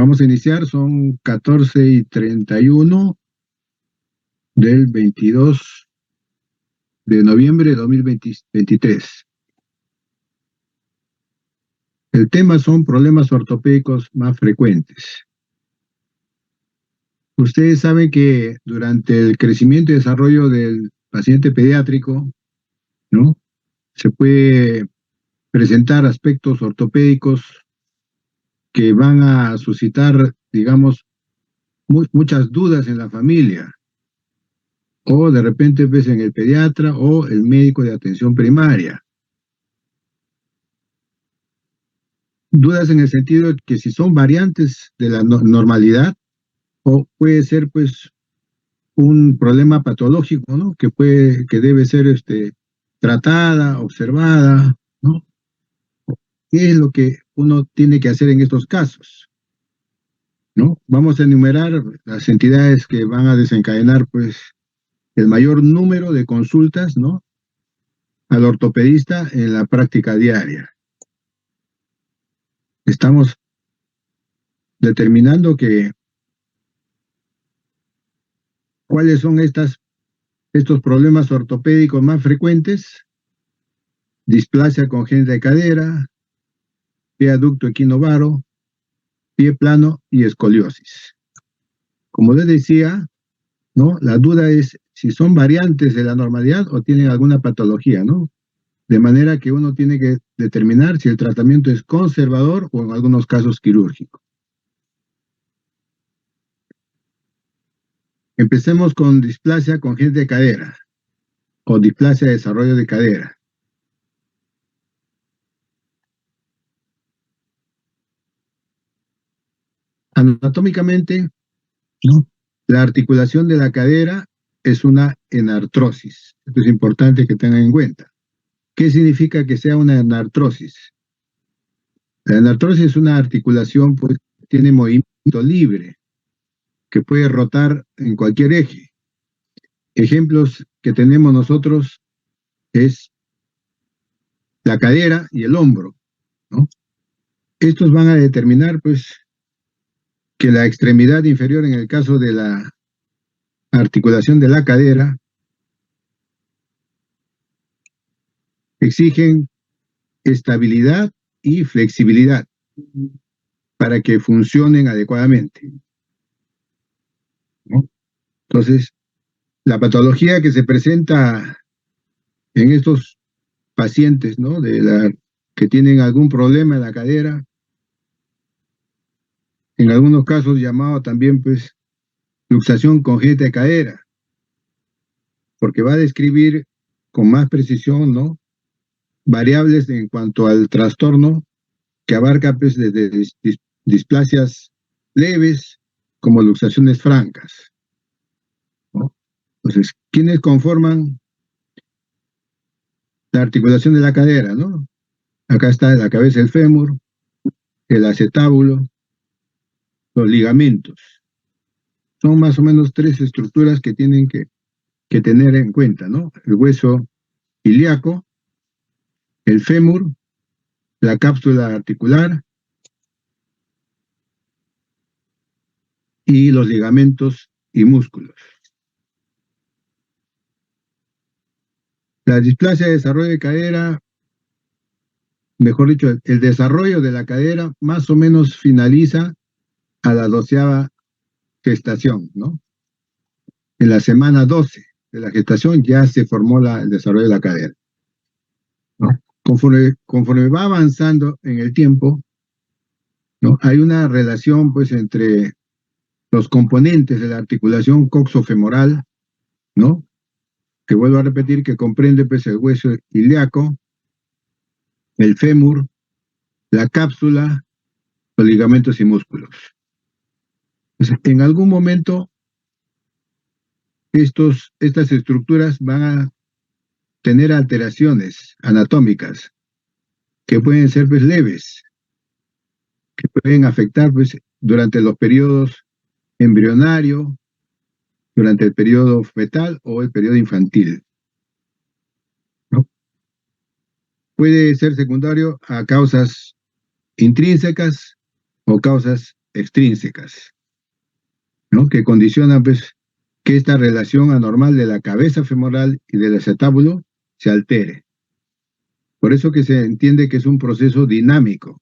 Vamos a iniciar, son 14:31 del 22 de noviembre de 2023. El tema son problemas ortopédicos más frecuentes. Ustedes saben que durante el crecimiento y desarrollo del paciente pediátrico, ¿no? Se puede presentar aspectos ortopédicos que van a suscitar, digamos, muchas dudas en la familia, o de repente ves en el pediatra o el médico de atención primaria. Dudas en el sentido de que si son variantes de la normalidad, o puede ser pues un problema patológico, ¿no? Que debe ser tratada, observada, ¿no? ¿Qué es lo que uno tiene que hacer en estos casos? ¿No? Vamos a enumerar las entidades que van a desencadenar pues el mayor número de consultas, ¿no?, al ortopedista en la práctica diaria. Estamos determinando cuáles son estos problemas ortopédicos más frecuentes: displasia congénita de cadera, pie aducto equinovaro, pie plano y escoliosis. Como les decía, ¿no?, la duda es si son variantes de la normalidad o tienen alguna patología, ¿no? De manera que uno tiene que determinar si el tratamiento es conservador o en algunos casos quirúrgico. Empecemos con displasia congénita de cadera o displasia de desarrollo de cadera. Anatómicamente, ¿no?, la articulación de la cadera es una enartrosis. Esto es importante que tengan en cuenta. ¿Qué significa que sea una enartrosis? La enartrosis es una articulación pues, que tiene movimiento libre, que puede rotar en cualquier eje. Ejemplos que tenemos nosotros es la cadera y el hombro, ¿no? Estos van a determinar pues que la extremidad inferior, en el caso de la articulación de la cadera, exigen estabilidad y flexibilidad para que funcionen adecuadamente, ¿no? Entonces, la patología que se presenta en estos pacientes, ¿no?, que tienen algún problema en la cadera, en algunos casos llamado también pues luxación congénita de cadera, porque va a describir con más precisión, ¿no?, variables en cuanto al trastorno, que abarca pues desde displasias leves como luxaciones francas, ¿no? Entonces, ¿quiénes conforman la articulación de la cadera, ¿no? Acá está la cabeza del fémur, el acetábulo, los ligamentos. Son más o menos 3 estructuras que tienen que tener en cuenta, ¿no? El hueso ilíaco, el fémur, la cápsula articular y los ligamentos y músculos. La displasia de desarrollo de cadera, mejor dicho, el desarrollo de la cadera más o menos finaliza a la 12ª gestación, ¿no? En la semana 12 de la gestación ya se formó el desarrollo de la cadera, ¿no? Conforme va avanzando en el tiempo, ¿no?, hay una relación pues entre los componentes de la articulación coxofemoral, ¿no?, que vuelvo a repetir que comprende pues el hueso ilíaco, el fémur, la cápsula, los ligamentos y músculos. Entonces, en algún momento estas estructuras van a tener alteraciones anatómicas que pueden ser pues leves, que pueden afectar pues durante los periodos embrionario, durante el periodo fetal o el periodo infantil, ¿no? Puede ser secundario a causas intrínsecas o causas extrínsecas, ¿no? Que condicionan pues, que esta relación anormal de la cabeza femoral y del acetábulo se altere. Por eso que se entiende que es un proceso dinámico,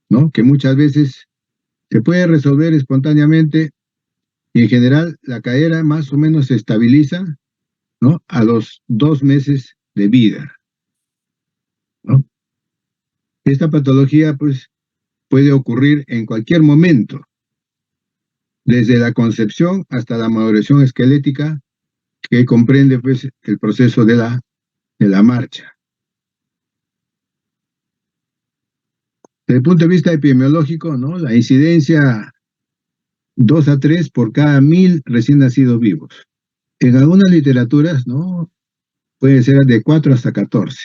¿no? Que muchas veces se puede resolver espontáneamente y en general la cadera más o menos se estabiliza, ¿no? A los 2 meses de vida, ¿no? Esta patología pues puede ocurrir en cualquier momento, desde la concepción hasta la maduración esquelética, que comprende pues el proceso de la marcha. Desde el punto de vista epidemiológico, ¿no? La incidencia 2 a 3 por cada 1000 recién nacidos vivos. En algunas literaturas, ¿no? Puede ser de 4 hasta 14.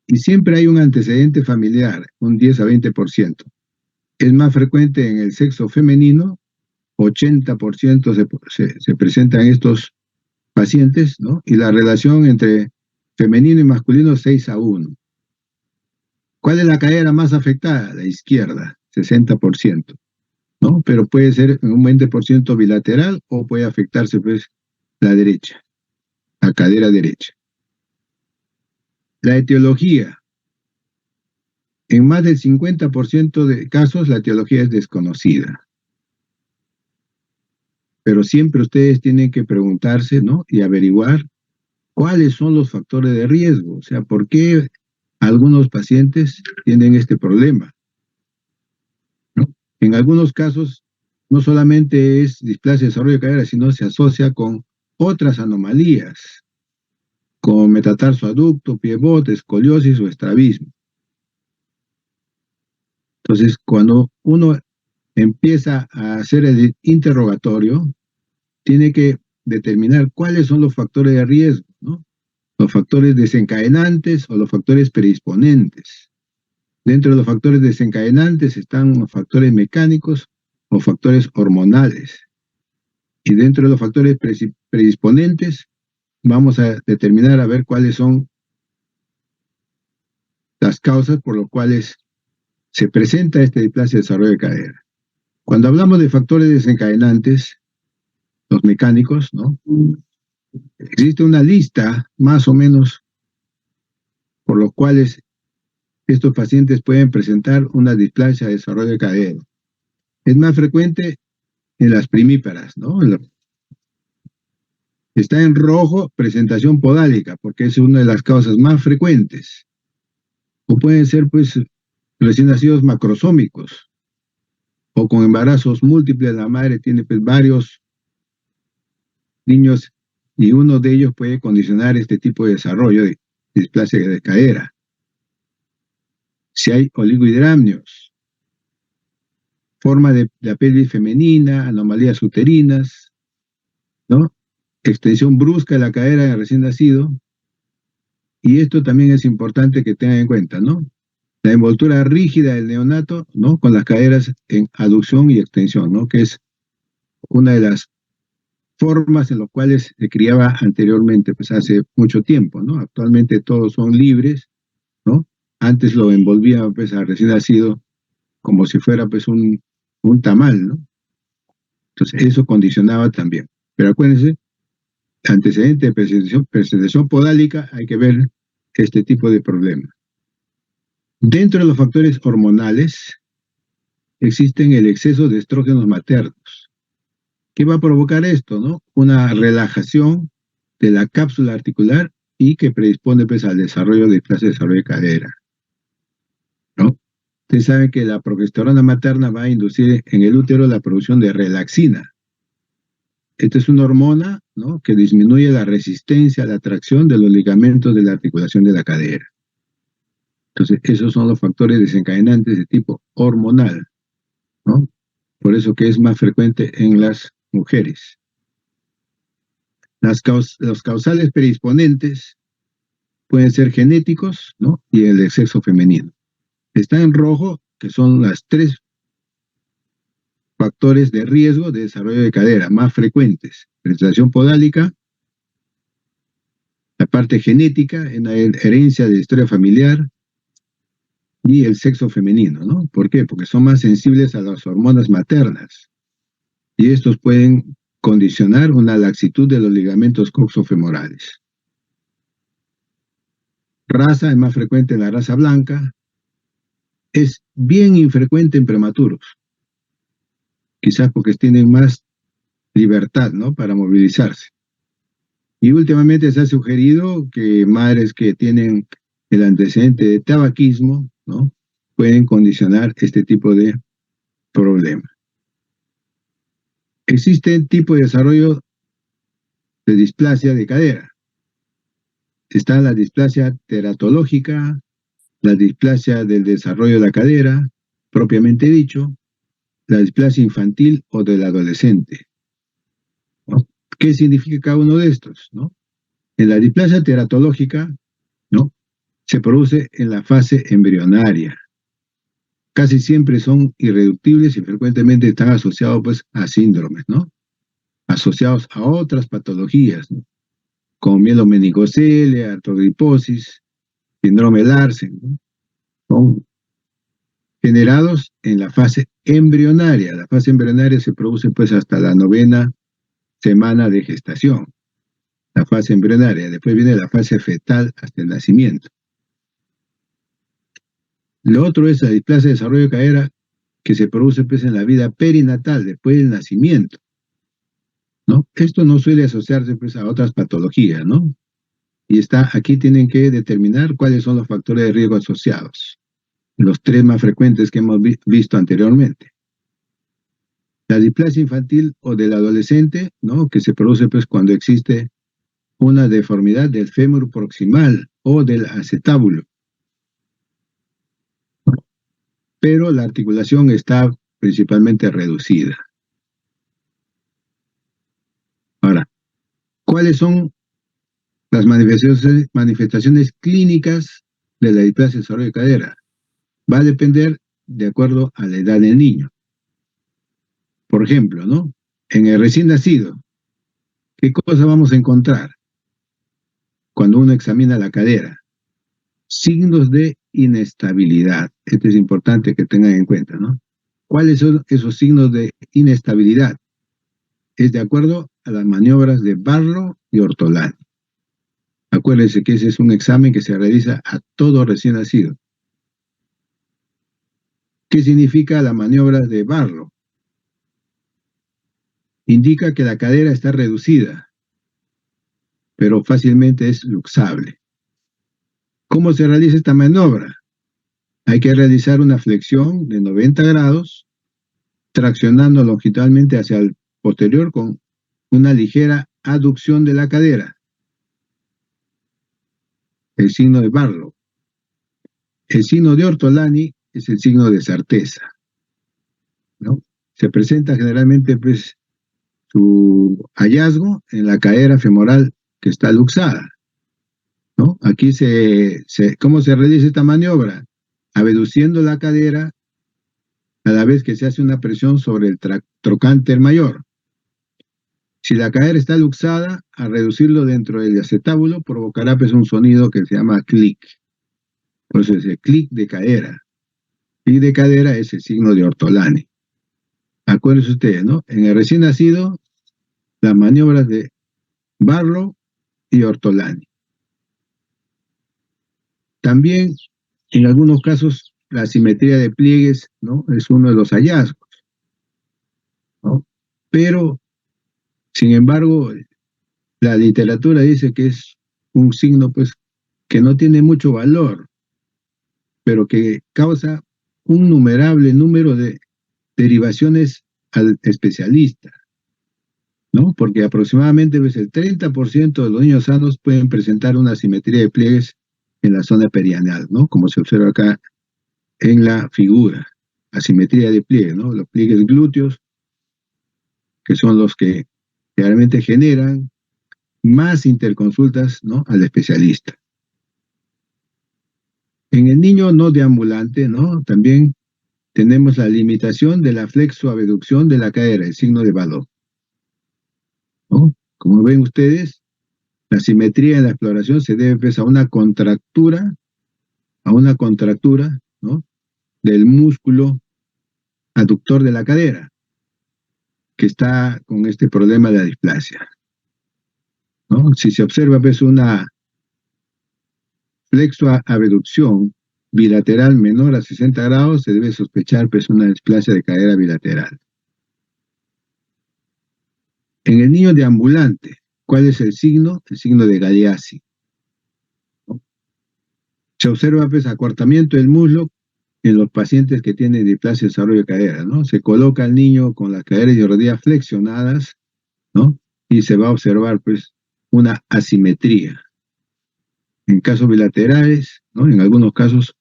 Y siempre hay un antecedente familiar, un 10 a 20%. Es más frecuente en el sexo femenino, 80% se presentan estos pacientes, ¿no? Y la relación entre femenino y masculino, 6 a 1. ¿Cuál es la cadera más afectada? La izquierda, 60%, ¿no? Pero puede ser en un 20% bilateral o puede afectarse, pues, la derecha, la cadera derecha. La etiología. En más del 50% de casos, la etiología es desconocida. Pero siempre ustedes tienen que preguntarse, ¿no? Y averiguar cuáles son los factores de riesgo. O sea, ¿por qué algunos pacientes tienen este problema? ¿No? En algunos casos, no solamente es displasia de desarrollo de cadera, sino se asocia con otras anomalías, como metatarsoaducto, pie-bote, escoliosis o estrabismo. Entonces, cuando uno empieza a hacer el interrogatorio, tiene que determinar cuáles son los factores de riesgo, ¿no? Los factores desencadenantes o los factores predisponentes. Dentro de los factores desencadenantes están los factores mecánicos o factores hormonales. Y dentro de los factores predisponentes vamos a determinar a ver cuáles son las causas por las cuales se presenta esta displasia de desarrollo de cadera. Cuando hablamos de factores desencadenantes, los mecánicos, ¿no? Existe una lista más o menos por los cuales estos pacientes pueden presentar una displasia de desarrollo de cadera. Es más frecuente en las primíparas, ¿no? Está en rojo presentación podálica, porque es una de las causas más frecuentes. O pueden ser, pues, recién nacidos macrosómicos, o con embarazos múltiples, la madre tiene, pues, varios niños, y uno de ellos puede condicionar este tipo de desarrollo de displasia de cadera. Si hay oligohidramnios, forma de la pelvis femenina, anomalías uterinas, ¿no? Extensión brusca de la cadera de recién nacido, y esto también es importante que tengan en cuenta, ¿no? La envoltura rígida del neonato, ¿no? Con las caderas en aducción y extensión, ¿no? Que es una de las formas en las cuales se criaba anteriormente, pues hace mucho tiempo, ¿no? Actualmente todos son libres, ¿no? Antes lo envolvía, pues, al recién nacido como si fuera, pues, un tamal, ¿no? Entonces, eso condicionaba también. Pero acuérdense, antecedente de presentación podálica, hay que ver este tipo de problema. Dentro de los factores hormonales, existen el exceso de estrógenos maternos. ¿Qué va a provocar esto, no? Una relajación de la cápsula articular y que predispone, pues, al desarrollo de displasia de desarrollo de cadera, ¿no? Ustedes saben que la progesterona materna va a inducir en el útero la producción de relaxina. Esta es una hormona, ¿no? Que disminuye la resistencia a la tracción de los ligamentos de la articulación de la cadera. Entonces, esos son los factores desencadenantes de tipo hormonal, ¿no? Por eso que es más frecuente en las mujeres. Los causales predisponentes pueden ser genéticos, ¿no? Y el de sexo femenino. Está en rojo, que son las 3 factores de riesgo de desarrollo de cadera más frecuentes. Presentación podálica, la parte genética, en la herencia de la historia familiar, y el sexo femenino, ¿no? ¿Por qué? Porque son más sensibles a las hormonas maternas y estos pueden condicionar una laxitud de los ligamentos coxofemorales. Raza es más frecuente en la raza blanca, es bien infrecuente en prematuros, quizás porque tienen más libertad, ¿no? Para movilizarse. Y últimamente se ha sugerido que madres que tienen el antecedente de tabaquismo, ¿no? Pueden condicionar este tipo de problema. Existe tipo de desarrollo de displasia de cadera. Está la displasia teratológica, la displasia del desarrollo de la cadera, propiamente dicho, la displasia infantil o del adolescente, ¿no? ¿Qué significa cada uno de estos, no? En la displasia teratológica, ¿no? Se produce en la fase embrionaria. Casi siempre son irreductibles y frecuentemente están asociados pues, a síndromes, ¿no? Asociados a otras patologías, ¿no? Como mielomenicocelia, artrogriposis, síndrome Larsen, ¿no? Son generados en la fase embrionaria. La fase embrionaria se produce pues hasta la 9ª semana de gestación, la fase embrionaria. Después viene la fase fetal hasta el nacimiento. Lo otro es la displasia de desarrollo de cadera que se produce pues, en la vida perinatal, después del nacimiento, ¿no? Esto no suele asociarse pues, a otras patologías, ¿no? Y aquí tienen que determinar cuáles son los factores de riesgo asociados, los 3 más frecuentes que hemos visto anteriormente. La displasia infantil o del adolescente, ¿no? Que se produce pues, cuando existe una deformidad del fémur proximal o del acetábulo. Pero la articulación está principalmente reducida. Ahora, ¿cuáles son las manifestaciones clínicas de la displasia de desarrollo de cadera? Va a depender de acuerdo a la edad del niño. Por ejemplo, ¿no? En el recién nacido, ¿qué cosa vamos a encontrar cuando uno examina la cadera? Signos de inestabilidad. Esto es importante que tengan en cuenta, ¿no? ¿Cuáles son esos signos de inestabilidad? Es de acuerdo a las maniobras de Barlow y Ortolani. Acuérdense que ese es un examen que se realiza a todo recién nacido. ¿Qué significa la maniobra de Barlow? Indica que la cadera está reducida, pero fácilmente es luxable. ¿Cómo se realiza esta maniobra? Hay que realizar una flexión de 90 grados, traccionando longitudinalmente hacia el posterior con una ligera aducción de la cadera. El signo de Barlow. El signo de Ortolani es el signo de certeza, ¿no? Se presenta generalmente pues, su hallazgo en la cadera femoral que está luxada, ¿no? Aquí ¿cómo se realiza esta maniobra? Abduciendo la cadera a la vez que se hace una presión sobre el trocánter mayor. Si la cadera está luxada, al reducirlo dentro del acetábulo provocará pues, un sonido que se llama clic. Por eso es el clic de cadera. Clic de cadera es el signo de Ortolani. Acuérdense ustedes, ¿no? En el recién nacido, las maniobras de Barlow y Ortolani. También, en algunos casos, la simetría de pliegues, ¿no? Es uno de los hallazgos, ¿no? Pero, sin embargo, la literatura dice que es un signo, pues, que no tiene mucho valor, pero que causa un innumerable número de derivaciones al especialista, ¿no? Porque aproximadamente pues, el 30% de los niños sanos pueden presentar una simetría de pliegues en la zona perianal, ¿no? Como se observa acá en la figura, asimetría de pliegue, ¿no? Los pliegues glúteos, que son los que realmente generan más interconsultas, ¿no? Al especialista. En el niño no deambulante, ¿no? También tenemos la limitación de la flexoabducción de la cadera, el signo de Barlow, ¿no? Como ven ustedes, la simetría en la exploración se debe pues, a una contractura, ¿no? del músculo aductor de la cadera, que está con este problema de la displasia, ¿no? Si se observa pues una flexoabducción bilateral menor a 60 grados, se debe sospechar pues una displasia de cadera bilateral. En el niño deambulante, ¿cuál es el signo? El signo de Galeazzi, ¿no? Se observa pues acortamiento del muslo en los pacientes que tienen displasia de desarrollo de cadera, ¿no? Se coloca al niño con las caderas y rodillas flexionadas, ¿no? Y se va a observar pues una asimetría. En casos bilaterales, ¿no? En algunos casos,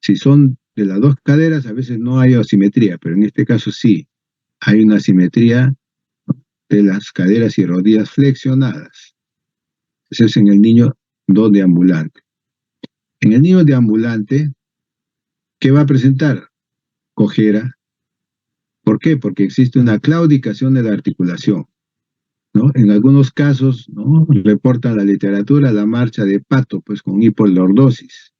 si son de las dos caderas, a veces no hay asimetría, pero en este caso sí, hay una asimetría, ¿no?, de las caderas y rodillas flexionadas. Ese es en el niño no deambulante. En el niño deambulante, ¿qué va a presentar? Cojera. ¿Por qué? Porque existe una claudicación de la articulación, ¿no? En algunos casos, ¿no?, reporta la literatura la marcha de pato, pues con hipolordosis,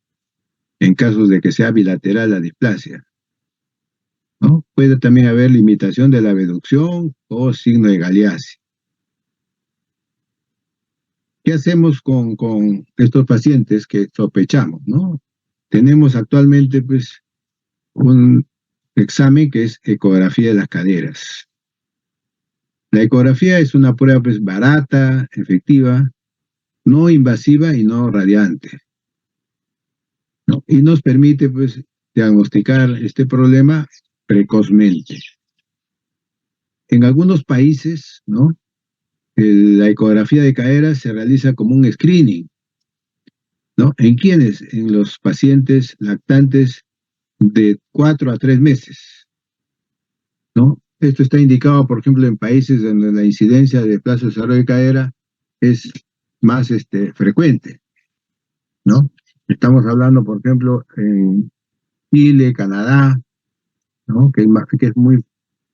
en casos de que sea bilateral la displasia, ¿no? Puede también haber limitación de la abducción o signo de Galeazzi. ¿Qué hacemos con estos pacientes que sospechamos, ¿no? Tenemos actualmente pues un examen que es ecografía de las caderas. La ecografía es una prueba pues barata, efectiva, no invasiva y no radiante, ¿no? Y nos permite pues diagnosticar este problema precozmente. En algunos países, ¿no?, la ecografía de cadera se realiza como un screening, ¿no? ¿En quiénes? En los pacientes lactantes de 4 a 3 meses, ¿no? Esto está indicado, por ejemplo, en países donde la incidencia de displasia de desarrollo de cadera es más frecuente, ¿no? Estamos hablando, por ejemplo, en Chile, Canadá, ¿no?, que es muy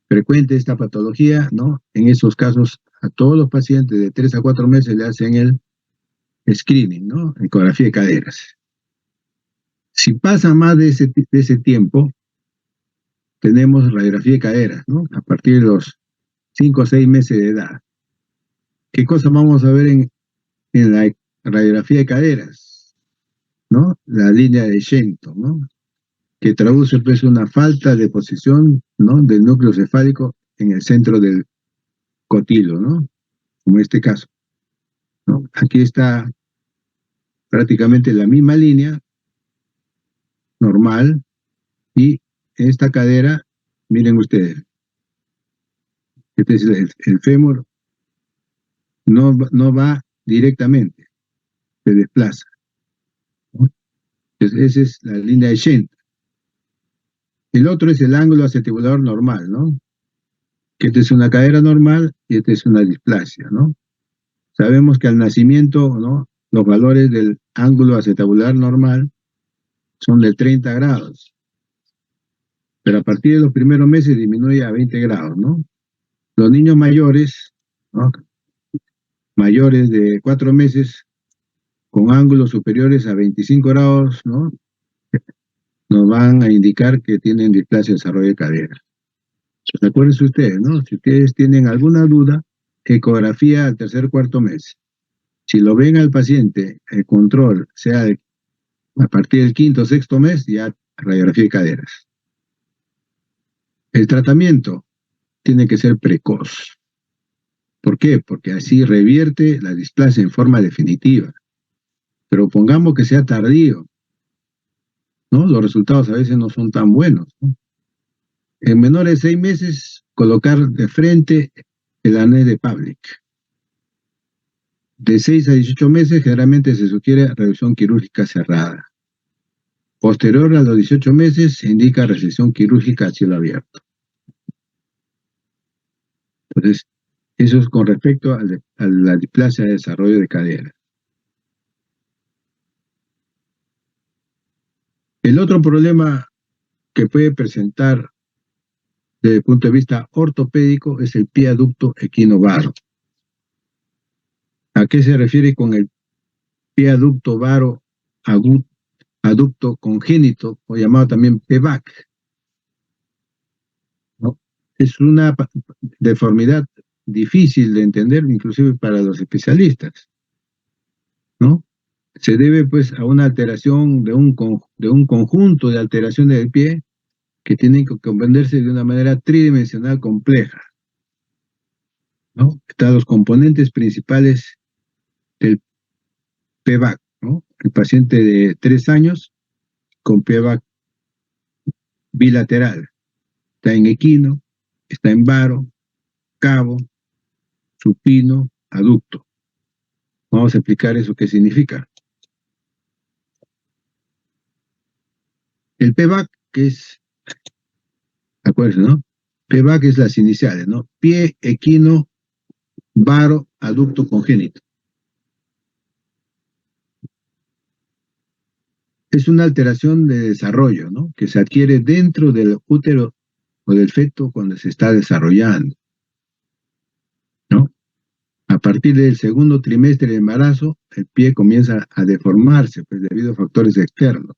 frecuente esta patología, ¿no? En esos casos, a todos los pacientes de 3 a 4 meses le hacen el screening, ¿no? Ecografía de caderas. Si pasa más de ese tiempo, tenemos radiografía de caderas, ¿no? A partir de los 5 o 6 meses de edad. ¿Qué cosa vamos a ver en la radiografía de caderas? ¿No? La línea de Shenton, ¿no?, que traduce pues una falta de posición, ¿no?, del núcleo cefálico en el centro del cotilo, ¿no?, como en este caso, ¿no? Aquí está prácticamente la misma línea normal, y esta cadera, miren ustedes, este es el fémur, no va directamente, se desplaza, ¿no? Entonces, esa es la línea de Shenton. El otro es el ángulo acetibulador normal, ¿no?, que esta es una cadera normal y esta es una displasia, ¿no? Sabemos que al nacimiento, ¿no?, los valores del ángulo acetabular normal son de 30 grados, pero a partir de los primeros meses disminuye a 20 grados, ¿no? Los niños mayores, ¿no?, mayores de 4 meses, con ángulos superiores a 25 grados, ¿no?, nos van a indicar que tienen displasia de desarrollo de cadera. Recuerden ustedes, ¿no?, si ustedes tienen alguna duda, ecografía al tercer o cuarto mes. Si lo ven al paciente, el control sea a partir del quinto o sexto mes, ya radiografía de caderas. El tratamiento tiene que ser precoz. ¿Por qué? Porque así revierte la displasia en forma definitiva. Pero pongamos que sea tardío, ¿no? Los resultados a veces no son tan buenos, ¿no? En menores de 6 meses, colocar de frente el arnés de Pavlik. De 6 a 18 meses, generalmente se sugiere revisión quirúrgica cerrada. Posterior a los 18 meses, se indica resección quirúrgica a cielo abierto. Entonces, eso es con respecto a la displasia de desarrollo de cadera. El otro problema que puede presentar desde el punto de vista ortopédico es el pie aducto equinovaro. ¿A qué se refiere con el pie aducto varo agudo? aducto congénito, o llamado también PVAC, ¿no? Es una deformidad difícil de entender, inclusive para los especialistas, ¿no? Se debe pues a una alteración de un conjunto de alteraciones del pie que tienen que comprenderse de una manera tridimensional compleja, ¿no? Están los componentes principales del PVAC, ¿no? El paciente de 3 años con PVAC bilateral, está en equino, está en varo, cabo, supino, aducto. Vamos a explicar eso qué significa. El PVAC, que es, acuérdense, ¿no? PVAC es las iniciales, ¿no? Pie, equino, varo, aducto congénito. Es una alteración de desarrollo, ¿no? Que se adquiere dentro del útero o del feto cuando se está desarrollando, ¿no? A partir del segundo trimestre del embarazo, el pie comienza a deformarse, pues debido a factores externos.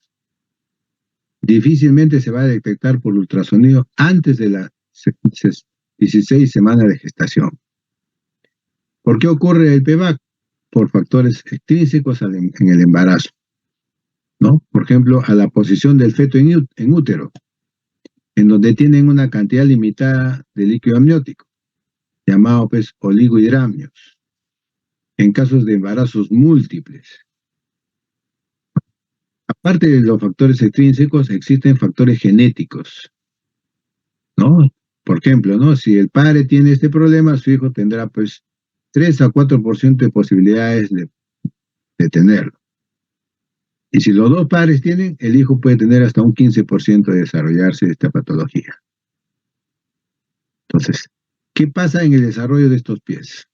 Difícilmente se va a detectar por ultrasonido antes de la 16 semanas de gestación. ¿Por qué ocurre el PVAC? Por factores extrínsecos en el embarazo, ¿no? Por ejemplo, a la posición del feto en útero, en donde tienen una cantidad limitada de líquido amniótico, llamado pues oligohidramnios, en casos de embarazos múltiples. Aparte de los factores extrínsecos, existen factores genéticos, ¿no? Por ejemplo, ¿no? Si el padre tiene este problema, su hijo tendrá pues 3 a 4% de posibilidades de tenerlo. Y si los dos padres tienen, el hijo puede tener hasta un 15% de desarrollarse de esta patología. Entonces, ¿qué pasa en el desarrollo de estos pies?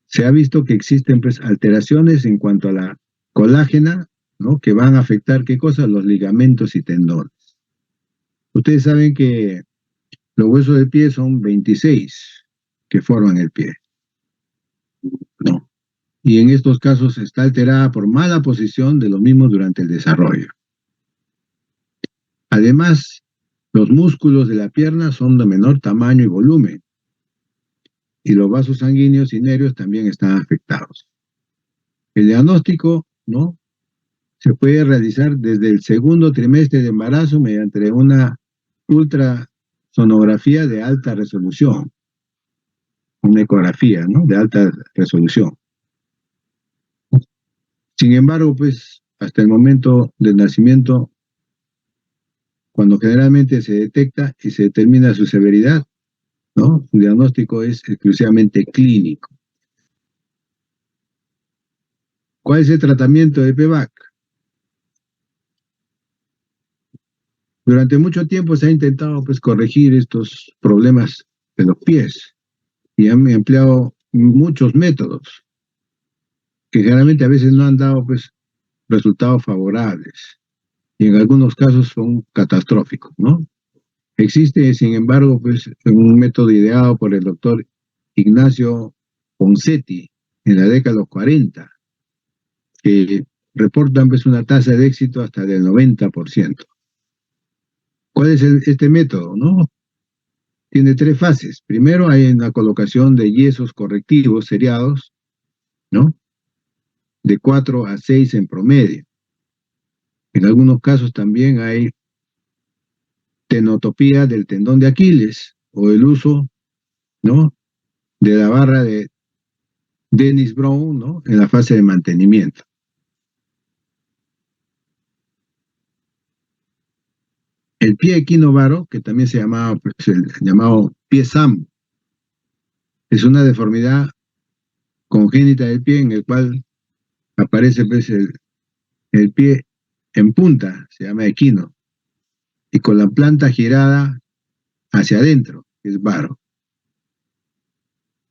Se ha visto que existen pues alteraciones en cuanto a la colágena, ¿no? Que van a afectar, ¿qué cosa? Los ligamentos y tendones. Ustedes saben que los huesos del pie son 26 que forman el pie, ¿no? Y en estos casos está alterada por mala posición de los mismos durante el desarrollo. Además, los músculos de la pierna son de menor tamaño y volumen, y los vasos sanguíneos y nervios también están afectados. El diagnóstico, ¿no? Se puede realizar desde el segundo trimestre de embarazo mediante una ultrasonografía de alta resolución, una ecografía, ¿no? De alta resolución. Sin embargo, pues, hasta el momento del nacimiento, cuando generalmente se detecta y se determina su severidad, ¿no? El diagnóstico es exclusivamente clínico. ¿Cuál es el tratamiento de PVAC? Durante mucho tiempo se ha intentado pues corregir estos problemas de los pies y han empleado muchos métodos que generalmente a veces no han dado pues resultados favorables y en algunos casos son catastróficos, ¿no? Existe, sin embargo, pues un método ideado por el doctor Ignacio Ponseti en la década de los 40, que reportan pues una tasa de éxito hasta del 90%. ¿Cuál es este método, no? Tiene 3 fases. Primero hay una colocación de yesos correctivos seriados, ¿no? De 4 a 6 en promedio. En algunos casos también hay tenotopía del tendón de Aquiles o el uso, ¿no? De la barra de Dennis Brown, ¿no? En la fase de mantenimiento. El pie equinovaro, que también se llamaba pues, el llamado pie Sam, es una deformidad congénita del pie en el cual aparece pues, el pie en punta, se llama equino, y con la planta girada hacia adentro, que es varo.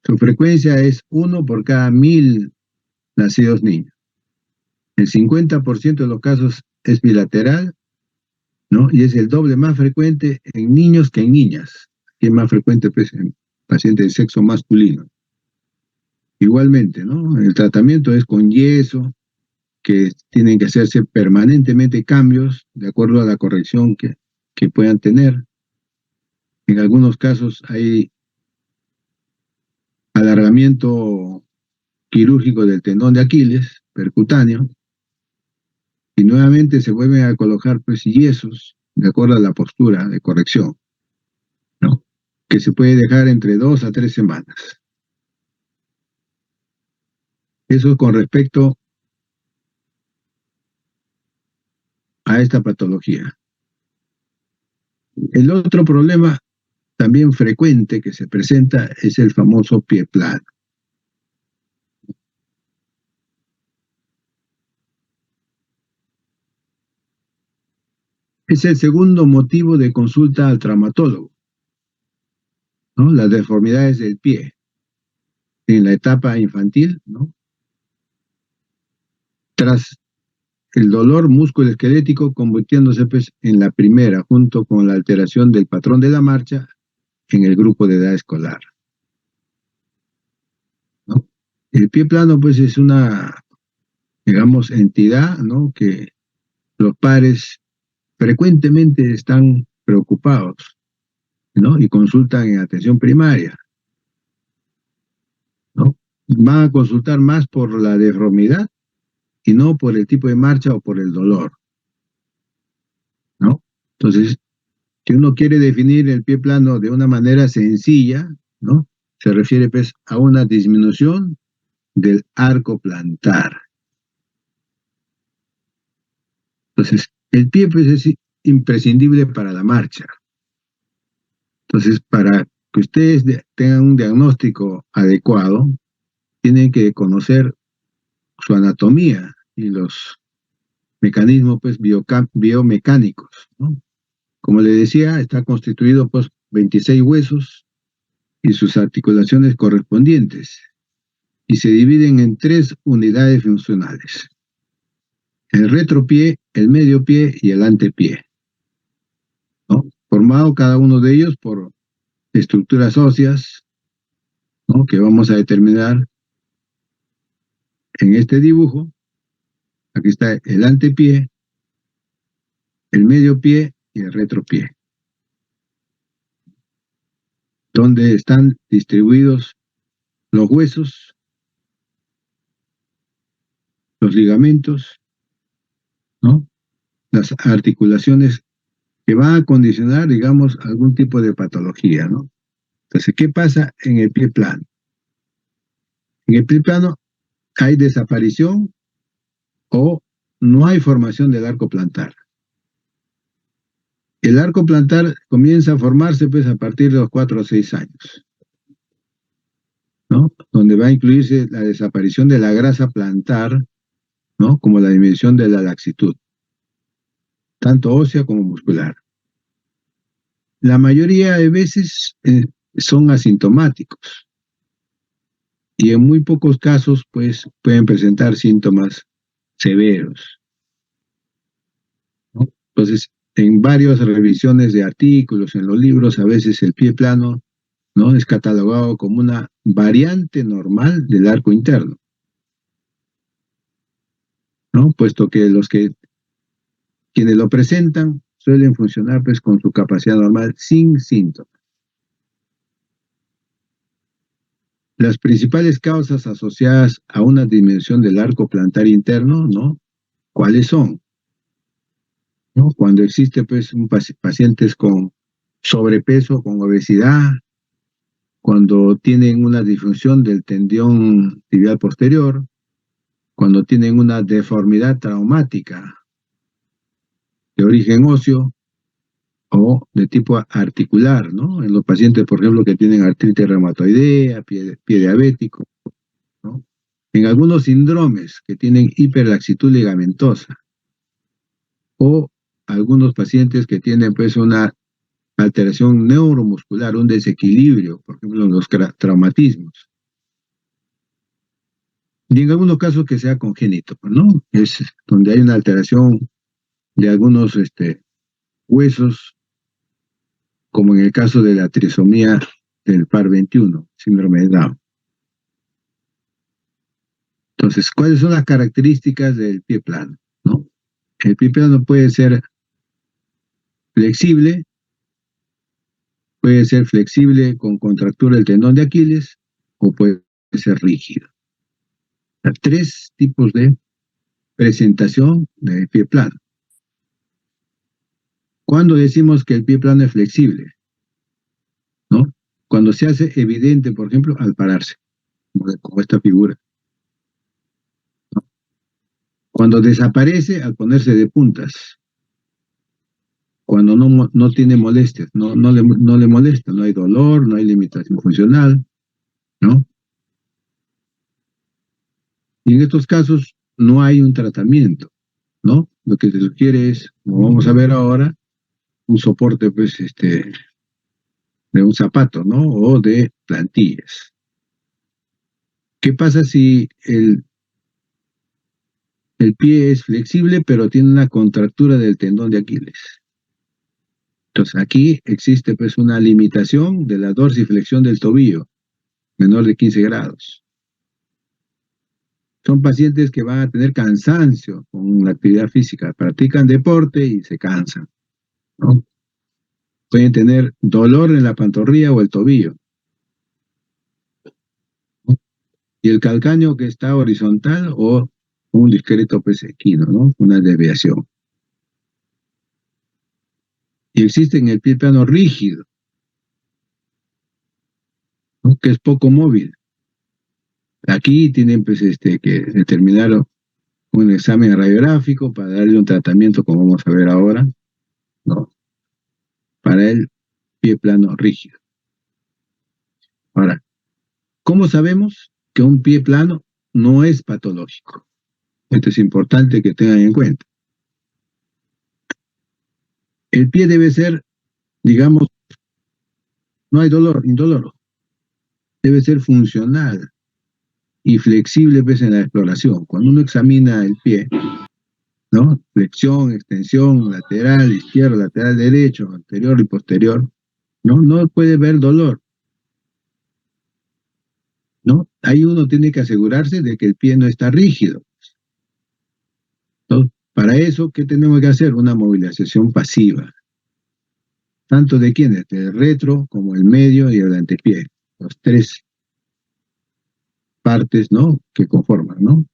Su frecuencia es 1 por cada 1000 nacidos niños. El 50% de los casos es bilateral, ¿no? Y es el doble más frecuente en niños que en niñas, y es más frecuente pues, en pacientes de sexo masculino. Igualmente, ¿no? El tratamiento es con yeso, que tienen que hacerse permanentemente cambios de acuerdo a la corrección que puedan tener. En algunos casos hay alargamiento quirúrgico del tendón de Aquiles, percutáneo, y nuevamente se vuelven a colocar pues yesos de acuerdo a la postura de corrección, ¿no? Que se puede dejar entre 2 a 3 semanas. Eso con respecto a esta patología. El otro problema también frecuente que se presenta es el famoso pie plano. Es el segundo motivo de consulta al traumatólogo, ¿no? Las deformidades del pie en la etapa infantil, ¿no? Tras el dolor musculoesquelético convirtiéndose pues, en la primera, junto con la alteración del patrón de la marcha en el grupo de edad escolar, ¿no? El pie plano pues es una, digamos, entidad, ¿no? Que los padres frecuentemente están preocupados, ¿no? Y consultan en atención primaria, ¿no? Van a consultar más por la deformidad y no por el tipo de marcha o por el dolor, ¿no? Entonces, si uno quiere definir el pie plano de una manera sencilla, ¿no? Se refiere pues a una disminución del arco plantar. Entonces, el pie pues es imprescindible para la marcha. Entonces, para que ustedes tengan un diagnóstico adecuado, tienen que conocer su anatomía y los mecanismos pues biomecánicos, ¿no? Como le decía, está constituido pues 26 huesos y sus articulaciones correspondientes, y se dividen en 3 unidades funcionales: el retropié, el medio pie y el antepié, ¿no? Formado cada uno de ellos por estructuras óseas, ¿no? Que vamos a determinar en este dibujo. Aquí está el antepié, el medio pie y el retropié, donde están distribuidos los huesos, los ligamentos, ¿no? Las articulaciones que van a condicionar, digamos, algún tipo de patología, ¿no? Entonces, ¿qué pasa en el pie plano? En el pie plano hay desaparición o no hay formación del arco plantar. El arco plantar comienza a formarse pues a partir de los 4 o 6 años, ¿no? Donde va a incluirse la desaparición de la grasa plantar, ¿no? Como la disminución de la laxitud, tanto ósea como muscular. La mayoría de veces son asintomáticos y en muy pocos casos pues pueden presentar síntomas severos, ¿no? Entonces, en varias revisiones de artículos, en los libros, a veces el pie plano, ¿no? Es catalogado como una variante normal del arco interno, ¿no? Puesto que quienes lo presentan suelen funcionar pues con su capacidad normal sin síntomas. Las principales causas asociadas a una disminución del arco plantar interno, ¿no? ¿Cuáles son? ¿No? Cuando existe pues pacientes con sobrepeso, con obesidad, cuando tienen una disfunción del tendón tibial posterior, cuando tienen una deformidad traumática de origen óseo o de tipo articular, ¿no? En los pacientes, por ejemplo, que tienen artritis reumatoidea, pie diabético, ¿no? En algunos síndromes que tienen hiperlaxitud ligamentosa, o algunos pacientes que tienen pues una alteración neuromuscular, un desequilibrio, por ejemplo, en los traumatismos. Y en algunos casos que sea congénito, ¿no? Es donde hay una alteración de algunos huesos, como en el caso de la trisomía del par 21, síndrome de Down. Entonces, ¿cuáles son las características del pie plano? ¿No? El pie plano puede ser flexible con contractura del tendón de Aquiles o puede ser rígido. Hay tres tipos de presentación del pie plano. ¿Cuándo decimos que el pie plano es flexible? ¿No? Cuando se hace evidente, por ejemplo, al pararse, como esta figura. ¿No? Cuando desaparece al ponerse de puntas. Cuando no tiene molestias, no le molesta, no hay dolor, no hay limitación funcional, ¿no? Y en estos casos no hay un tratamiento, ¿no? Lo que se sugiere es, como vamos a ver ahora, un soporte, pues, de un zapato, ¿no? O de plantillas. ¿Qué pasa si el pie es flexible, pero tiene una contractura del tendón de Aquiles? Entonces, aquí existe, pues, una limitación de la dorsiflexión del tobillo, menor de 15 grados. Son pacientes que van a tener cansancio con la actividad física, practican deporte y se cansan, ¿no? Pueden tener dolor en la pantorrilla o el tobillo, ¿no? Y el calcáneo que está horizontal o un discreto pues equino, ¿no? Una desviación. Y existe en el pie plano rígido, ¿no? Que es poco móvil. Aquí tienen pues que determinar un examen radiográfico para darle un tratamiento como vamos a ver ahora, ¿no? Para el pie plano rígido. Ahora, ¿cómo sabemos que un pie plano no es patológico? Esto es importante que tengan en cuenta. El pie debe ser, digamos, no hay dolor, indoloro. Debe ser funcional y flexible pues, en la exploración. Cuando uno examina el pie, ¿no? Flexión, extensión, lateral izquierdo, lateral derecho, anterior y posterior, no puede ver dolor, ¿no? Ahí uno tiene que asegurarse de que el pie no está rígido, ¿no? Para eso, ¿qué tenemos que hacer? Una movilización pasiva. Tanto de quiénes, del retro como el medio y el antepié, los tres partes, ¿no? Que conforman, ¿no?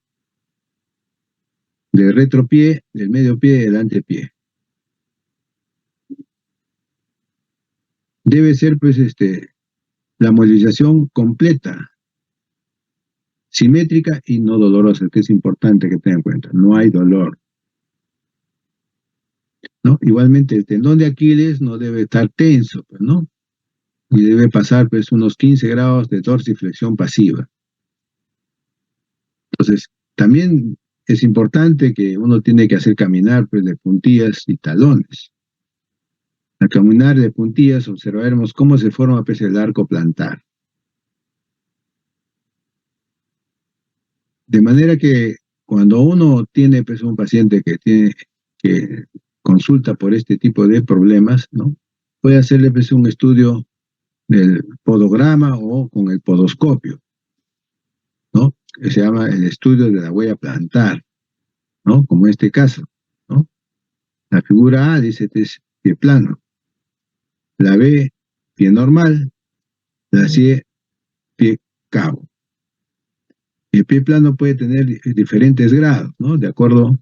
Del retropié, del medio pie y del antepié. Debe ser, pues, la movilización completa, simétrica y no dolorosa, que es importante que tengan en cuenta. No hay dolor, ¿no? Igualmente, el tendón de Aquiles no debe estar tenso, pues, ¿no? Y debe pasar, pues, unos 15 grados de dorsiflexión pasiva. Entonces, también es importante que uno tiene que hacer caminar, pues, de puntillas y talones. Al caminar de puntillas observaremos cómo se forma, pues, el arco plantar. De manera que cuando uno tiene pues, un paciente que consulta por este tipo de problemas, ¿no? Puede hacerle pues, un estudio del podograma o con el podoscopio, ¿no? Que se llama el estudio de la huella plantar, ¿no? Como en este caso, ¿no? La figura A dice que es pie plano, la B, pie normal, la C, pie cabo. El pie plano puede tener diferentes grados, ¿no? De acuerdo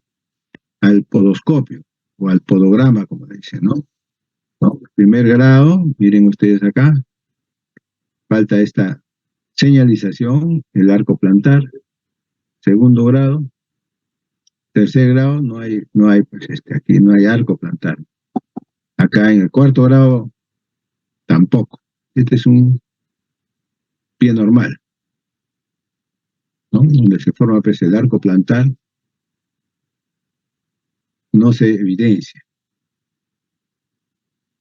al podoscopio o al podograma, como le dicen, ¿no? ¿No? Primer grado, miren ustedes acá, falta esta señalización, el arco plantar. Segundo grado, tercer grado, no hay pues aquí no hay arco plantar. Acá en el cuarto grado, tampoco. Este es un pie normal, ¿no? Donde se forma pues el arco plantar, no se evidencia.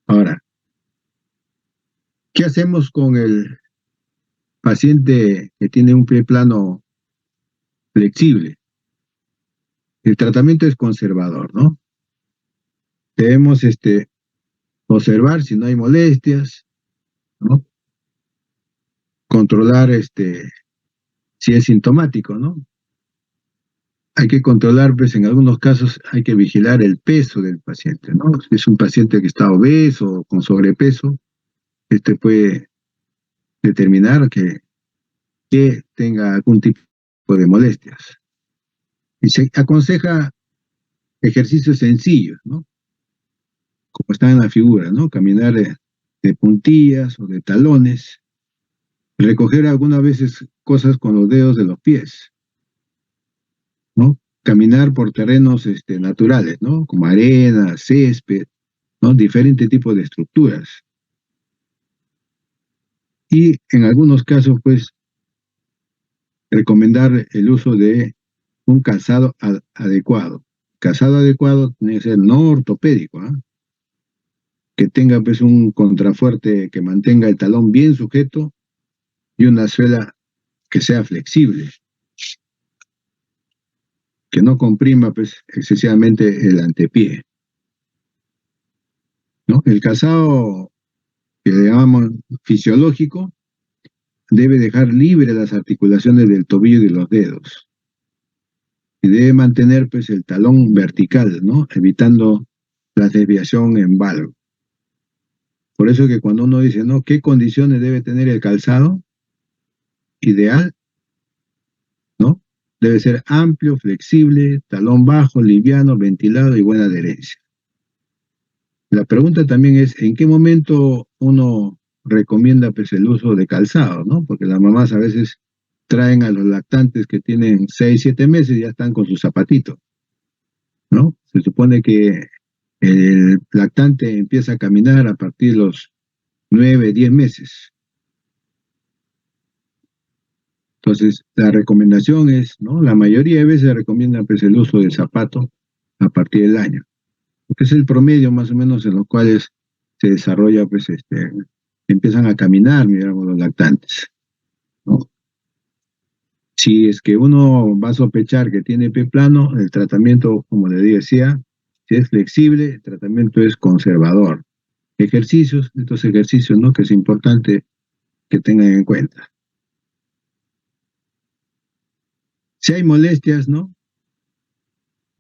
Ahora, ¿qué hacemos con el paciente que tiene un pie plano flexible? El tratamiento es conservador, ¿no? Debemos observar si no hay molestias, ¿no? Controlar si es sintomático, ¿no? hay que controlar, pues en algunos casos hay que vigilar el peso del paciente, ¿no? Si es un paciente que está obeso o con sobrepeso, este puede determinar que tenga algún tipo de molestias. Y se aconseja ejercicios sencillos, ¿no? Como está en la figura, ¿no? Caminar de puntillas o de talones, recoger algunas veces cosas con los dedos de los pies, ¿no? Caminar por terrenos naturales, ¿no? Como arena, césped, ¿no? Diferentes tipos de estructuras. Y en algunos casos, pues, recomendar el uso de un calzado adecuado. Calzado adecuado tiene que ser no ortopédico, ¿ah? Que tenga pues un contrafuerte que mantenga el talón bien sujeto y una suela que sea flexible, que no comprima pues excesivamente el antepié, ¿no? El calzado que le llamamos fisiológico debe dejar libre las articulaciones del tobillo y de los dedos y debe mantener pues el talón vertical, ¿no? Evitando la desviación en valgo. Por eso que cuando uno dice, ¿no? ¿Qué condiciones debe tener el calzado? Ideal, ¿no? Debe ser amplio, flexible, talón bajo, liviano, ventilado y buena adherencia. La pregunta también es, ¿en qué momento uno recomienda pues el uso de calzado, ¿no? Porque las mamás a veces traen a los lactantes que tienen 6, 7 meses y ya están con su zapatito, ¿no? Se supone que el lactante empieza a caminar a partir de los 9, 10 meses. Entonces, la recomendación es, ¿no? La mayoría de veces recomienda pues el uso del zapato a partir del año, porque es el promedio más o menos en los cuales se desarrolla, pues, empiezan a caminar, digamos, los lactantes, ¿no? Si es que uno va a sospechar que tiene pie plano, el tratamiento, como le decía, si es flexible, el tratamiento es conservador. Ejercicios, estos ejercicios, ¿no? Que es importante que tengan en cuenta. Si hay molestias, ¿no?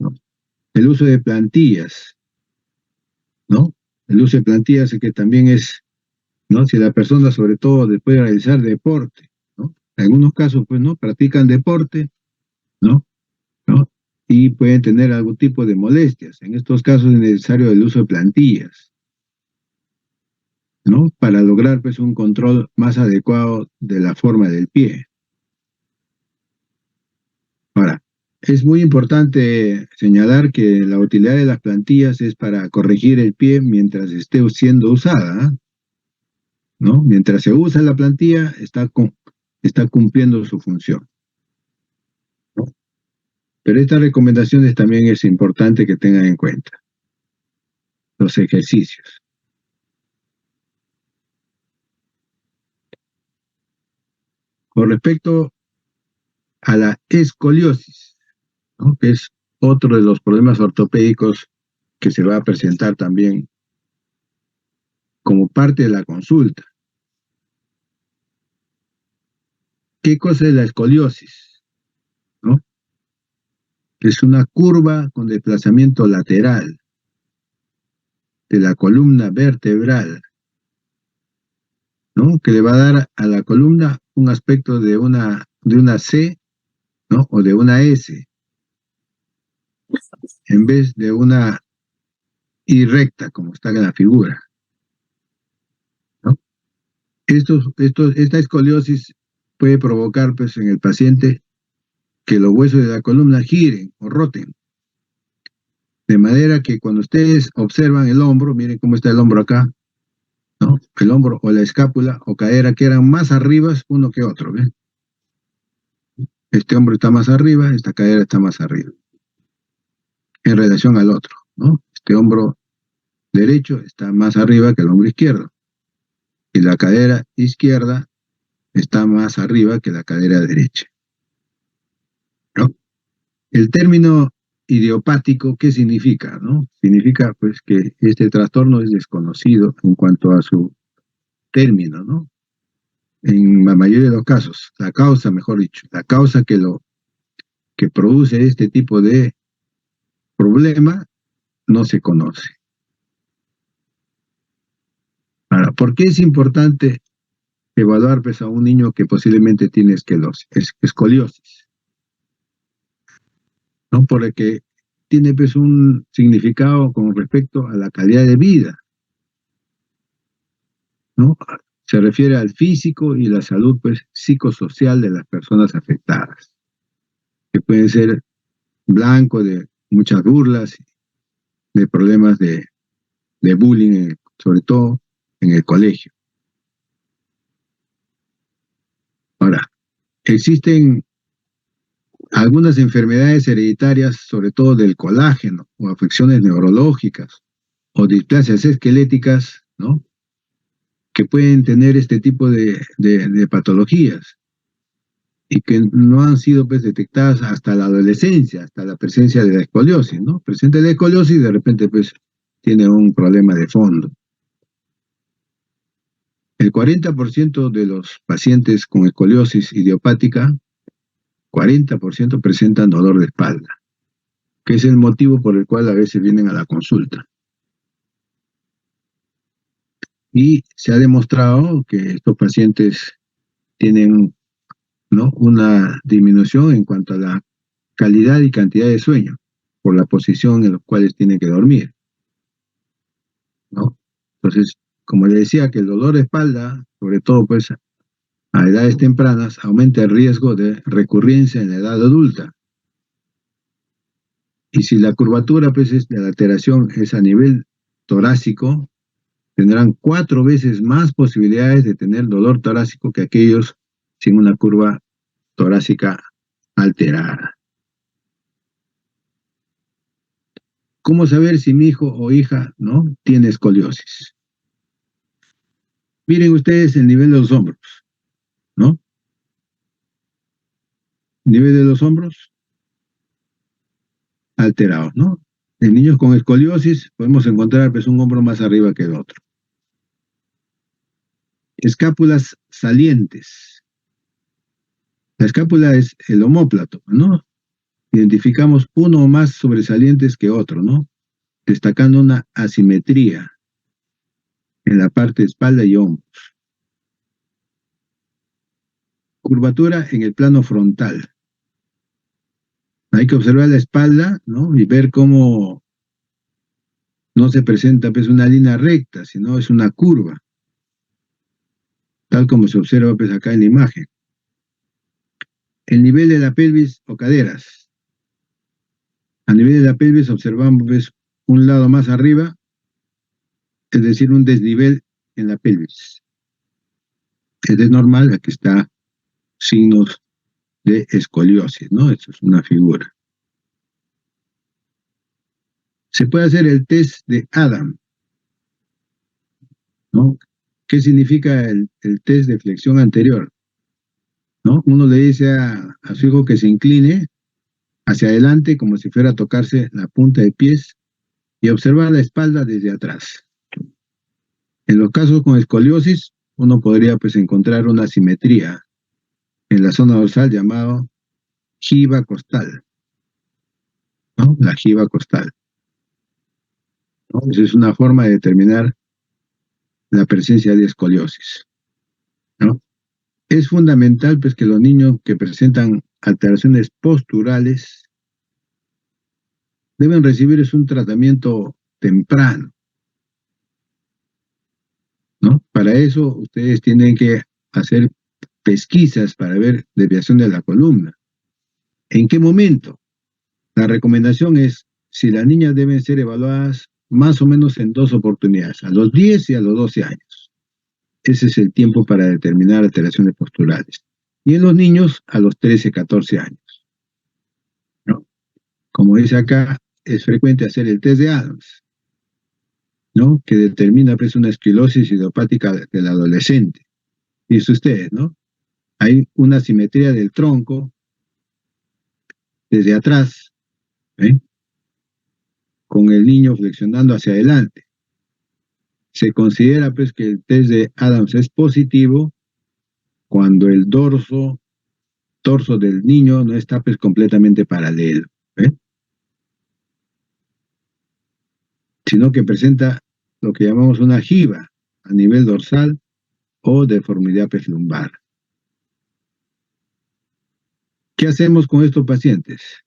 ¿No? El uso de plantillas, ¿no? El uso de plantillas que también es, ¿no? Si la persona, sobre todo, después de realizar deporte, ¿no? En algunos casos, pues, ¿no? Practican deporte, ¿no? ¿No? Y pueden tener algún tipo de molestias. En estos casos es necesario el uso de plantillas, ¿no? Para lograr, pues, un control más adecuado de la forma del pie. Ahora, es muy importante señalar que la utilidad de las plantillas es para corregir el pie mientras esté siendo usada, ¿eh? ¿No? Mientras se usa la plantilla, está cumpliendo su función, ¿no? Pero estas recomendaciones también es importante que tengan en cuenta. Los ejercicios. Con respecto a la escoliosis, ¿no? Que es otro de los problemas ortopédicos que se va a presentar también como parte de la consulta. ¿Qué cosa es la escoliosis? ¿No? Es una curva con desplazamiento lateral de la columna vertebral, ¿no? Que le va a dar a la columna un aspecto de una C, ¿no? O de una S, en vez de una I recta, como está en la figura, ¿no? Esta escoliosis puede provocar, pues, en el paciente que los huesos de la columna giren o roten, de manera que cuando ustedes observan el hombro, miren cómo está el hombro acá, ¿no? El hombro o la escápula o cadera quedan más arriba uno que otro, ¿ven? Este hombro está más arriba, esta cadera está más arriba, en relación al otro, ¿no? Este hombro derecho está más arriba que el hombro izquierdo, y la cadera izquierda está más arriba que la cadera derecha, ¿no? El término idiopático, ¿qué significa, no? Significa, pues, que este trastorno es desconocido en cuanto a su término, ¿no? En la mayoría de los casos, la causa, mejor dicho, la causa que produce este tipo de problema no se conoce. Ahora, ¿por qué es importante evaluar pues, a un niño que posiblemente tiene escoliosis? ¿No? Porque tiene pues, un significado con respecto a la calidad de vida, ¿no? Se refiere al físico y la salud pues, psicosocial de las personas afectadas, que pueden ser blanco de muchas burlas, de problemas de bullying, sobre todo en el colegio. Ahora, existen algunas enfermedades hereditarias, sobre todo del colágeno, o afecciones neurológicas, o displasias esqueléticas, ¿no? Que pueden tener este tipo de patologías y que no han sido pues, detectadas hasta la adolescencia, hasta la presencia de la escoliosis, ¿no? Presenta la escoliosis y de repente pues tiene un problema de fondo. El 40% de los pacientes con escoliosis idiopática, 40% presentan dolor de espalda, que es el motivo por el cual a veces vienen a la consulta. Y se ha demostrado que estos pacientes tienen, ¿no?, una disminución en cuanto a la calidad y cantidad de sueño, por la posición en la cual tienen que dormir, ¿no? Entonces, como le decía, que el dolor de espalda, sobre todo pues a edades tempranas, aumenta el riesgo de recurrencia en la edad adulta. Y si la curvatura pues, de la alteración es a nivel torácico, tendrán 4 veces más posibilidades de tener dolor torácico que aquellos sin una curva torácica alterada. ¿Cómo saber si mi hijo o hija, ¿no?, tiene escoliosis? Miren ustedes el nivel de los hombros, ¿no? Nivel de los hombros alterados, ¿no? En niños con escoliosis podemos encontrar pues, un hombro más arriba que el otro. Escápulas salientes. La escápula es el omóplato, ¿no? Identificamos uno o más sobresalientes que otro, ¿no? Destacando una asimetría en la parte de espalda y hombros. Curvatura en el plano frontal. Hay que observar la espalda, ¿no?, y ver cómo no se presenta pues, una línea recta, sino es una curva, tal como se observa pues, acá en la imagen. El nivel de la pelvis o caderas. A nivel de la pelvis observamos pues, un lado más arriba, es decir, un desnivel en la pelvis. Es normal, aquí está signos de escoliosis, ¿no? Esto es una figura. Se puede hacer el test de Adam, ¿no? ¿Qué significa el test de flexión anterior? ¿No? Uno le dice a su hijo que se incline hacia adelante como si fuera a tocarse la punta de pies y observar la espalda desde atrás. En los casos con escoliosis, uno podría pues encontrar una simetría en la zona dorsal llamado jiba costal, ¿no? La jiba costal, ¿no? Esa es una forma de determinar la presencia de escoliosis, ¿no? Es fundamental pues que los niños que presentan alteraciones posturales deben recibir un tratamiento temprano, ¿no? Para eso ustedes tienen que hacer pesquisas para ver desviación de la columna. ¿En qué momento? La recomendación es, si las niñas deben ser evaluadas más o menos en 2 oportunidades, a los 10 y a los 12 años. Ese es el tiempo para determinar alteraciones posturales. Y en los niños, a los 13, 14 años, ¿no? Como dice acá, es frecuente hacer el test de Adams, ¿no?, que determina pues, una esclerosis idiopática del adolescente. Dice ustedes, ¿no? Hay una simetría del tronco desde atrás, ¿eh?, con el niño flexionando hacia adelante. Se considera pues que el test de Adams es positivo cuando el dorso torso del niño no está pues completamente paralelo, ¿eh? Sino que presenta lo que llamamos una jiba a nivel dorsal o deformidad pues lumbar. ¿Qué hacemos con estos pacientes?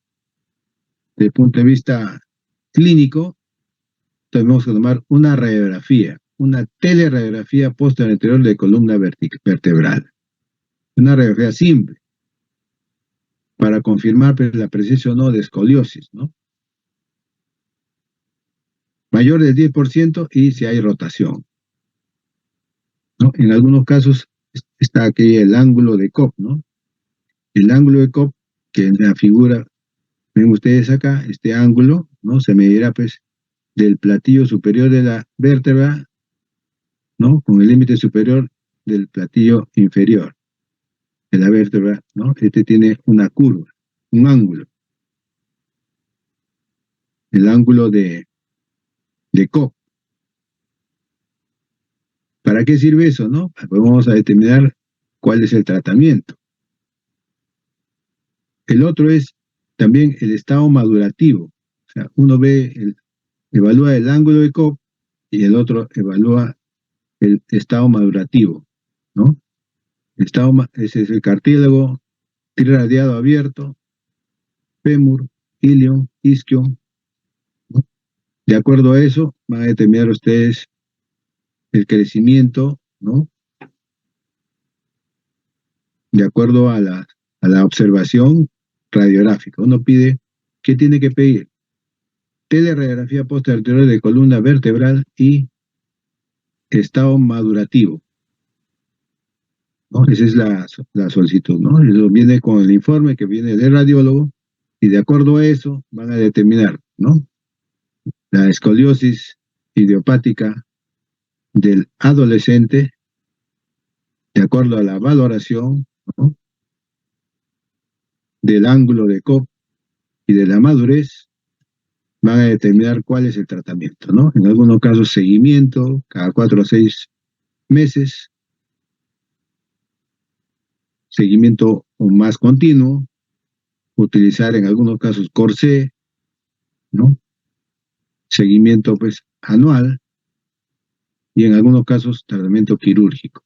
Desde el punto de vista clínico, tenemos que tomar una radiografía, una teleradiografía posterior de columna vertebral. Una radiografía simple, para confirmar pues, la presencia o no de escoliosis, ¿no? Mayor del 10% y si hay rotación, ¿no? En algunos casos está aquí el ángulo de Cobb, ¿no? El ángulo de Cobb, que en la figura, ven ustedes acá, este ángulo, ¿no? Se medirá pues del platillo superior de la vértebra, ¿no? Con el límite superior del platillo inferior de la vértebra, ¿no? Este tiene una curva, un ángulo. El ángulo de Cobb. ¿Para qué sirve eso, no? Pues vamos a determinar cuál es el tratamiento. El otro es también el estado madurativo. O sea, uno evalúa el ángulo de Cobb y el otro evalúa el estado madurativo, ¿no? Ese es el cartílago triradiado abierto, fémur, ilion, isquion, ¿no? De acuerdo a eso, van a determinar ustedes el crecimiento, ¿no? De acuerdo a la observación radiográfica. Uno pide, ¿qué tiene que pedir? Teleradiografía posterior de columna vertebral y estado madurativo, ¿no? Esa es la solicitud, ¿no? Eso viene con el informe que viene del radiólogo y de acuerdo a eso van a determinar, ¿no? La escoliosis idiopática del adolescente de acuerdo a la valoración, ¿no? Del ángulo de Cobb y de la madurez, van a determinar cuál es el tratamiento, ¿no? En algunos casos seguimiento, cada 4 a 6 meses, seguimiento más continuo, utilizar en algunos casos corsé, ¿no? Seguimiento pues anual y en algunos casos tratamiento quirúrgico.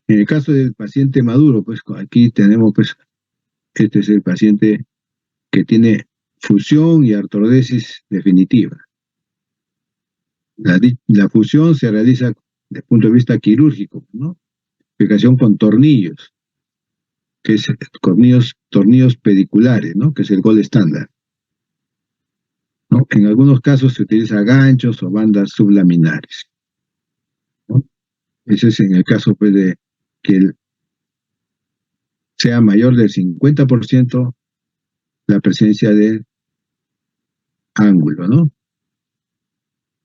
En el caso del paciente maduro, pues aquí tenemos pues, este es el paciente que tiene fusión y artrodesis definitiva. La fusión se realiza desde el punto de vista quirúrgico, ¿no? Aplicación con tornillos, que es tornillos pediculares, ¿no? Que es el gold estándar, ¿no? En algunos casos se utiliza ganchos o bandas sublaminares, ¿no? Ese es en el caso pues, de que sea mayor del 50% la presencia del ángulo, ¿no?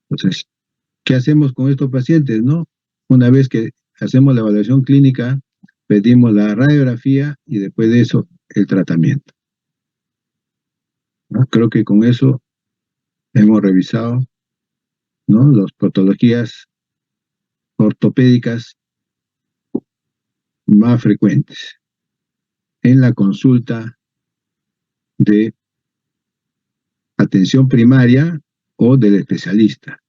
Entonces, ¿qué hacemos con estos pacientes, no? Una vez que hacemos la evaluación clínica, pedimos la radiografía y después de eso el tratamiento, ¿no? Creo que con eso hemos revisado, ¿no? Las patologías ortopédicas más frecuentes en la consulta de atención primaria o del especialista.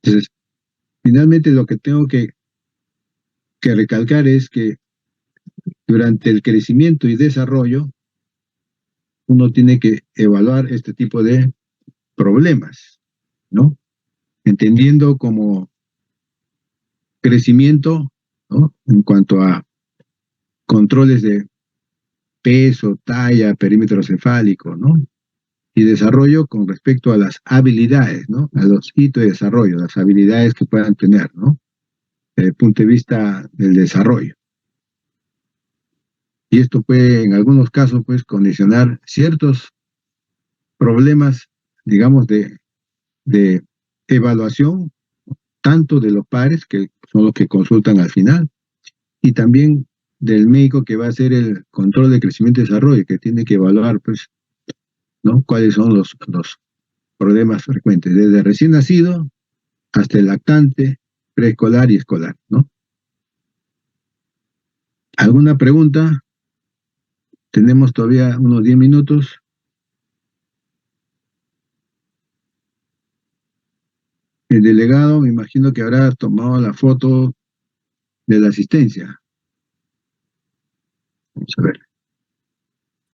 Entonces, finalmente lo que tengo que recalcar es que durante el crecimiento y desarrollo, uno tiene que evaluar este tipo de problemas, ¿no? Entendiendo como crecimiento, ¿no? En cuanto a controles de peso, talla, perímetro cefálico, ¿no? Y desarrollo con respecto a las habilidades, ¿no? A los hitos de desarrollo, las habilidades que puedan tener, ¿no? Desde el punto de vista del desarrollo. Y esto puede, en algunos casos, pues, condicionar ciertos problemas, digamos, de evaluación, tanto de los pares, que son los que consultan al final, y también del médico que va a hacer el control de crecimiento y desarrollo, que tiene que evaluar, pues, ¿no? Cuáles son los problemas frecuentes, desde recién nacido hasta el lactante, preescolar y escolar, ¿no? ¿Alguna pregunta? Tenemos todavía unos 10 minutos. El delegado me imagino que habrá tomado la foto de la asistencia. Vamos a ver.